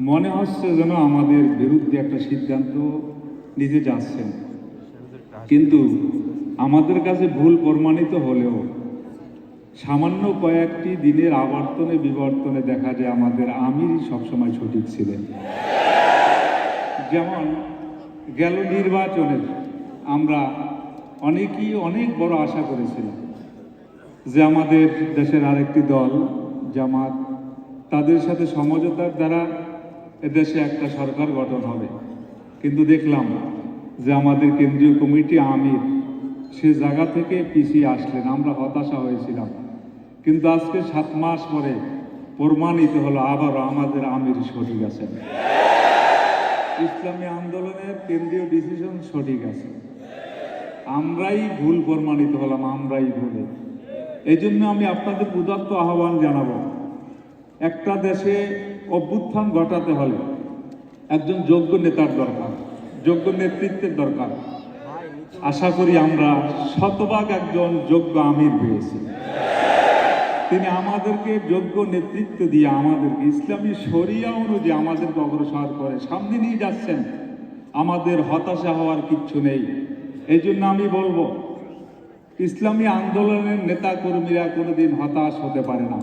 মনে হচ্ছে যেন আমাদের বিরুদ্ধে একটা সিদ্ধান্ত নিতে যাচ্ছেন, কিন্তু আমাদের কাছে ভুল প্রমাণিত হলেও সামান্য কয়েকটি দিনের আবর্তনে বিবর্তনে দেখা যায় আমাদের আমিরই সবসময় সঠিক ছিলেন। যেমন গেল নির্বাচনে আমরা অনেকেই অনেক বড় আশা করেছিলাম যে আমাদের দেশের আরেকটি দল জামাত, তাদের সাথে সমঝোতার দ্বারা এদেশে একটা সরকার গঠন হবে। কিন্তু দেখলাম যে আমাদের কেন্দ্রীয় কমিটি আমির সে জায়গা থেকে পিছিয়ে আসলেন, আমরা হতাশা হয়েছিলাম। কিন্তু আজকে 7 মাস পরে প্রমাণিত হলো আবারও আমাদের আমির সঠিক আছেন, ইসলামী আন্দোলনের কেন্দ্রীয় ডিসিশন সঠিক আছে। আমরাই ভুল প্রমাণিত হলাম, আমরাই ভুলে। এই জন্য আমি আপনাদের উদাত্ত আহ্বান জানাবো, একটা দেশে অভ্যুত্থান ঘটাতে হলে একজন যোগ্য নেতার দরকার, যোগ্য নেতৃত্বের দরকার। আশা করি আমরা শতভাগ একজন যোগ্য আমির পেয়েছি। তিনি আমাদেরকে যোগ্য নেতৃত্ব দিয়ে আমাদেরকে ইসলামী শরিয়া অনুযায়ী আমাদেরকে অগ্রসর করে সামনে নিয়ে যাচ্ছেন। আমাদের হতাশা হওয়ার কিচ্ছু নেই। এই জন্য আমি বলবো, ইসলামী আন্দোলনের নেতা কর্মীরা কোনোদিন হতাশ হতে পারে না,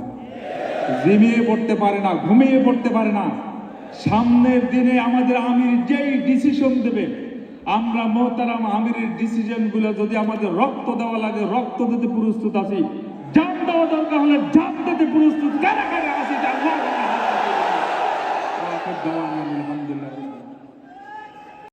ঝিমিয়ে পড়তে পারে না, ঘুমিয়ে পড়তে পারে না। সামনের দিনে আমাদের আমির যেই ডিসিশন দেবে, আমরা মোহতারাম আমিরের ডিসিশনগুলো যদি আমাদের রক্ত দেওয়া লাগে রক্ত দিতে প্রস্তুত আছি, জান দেওয়া দরকার হলে জান দিতে প্রস্তুত। কারা কারা আছি?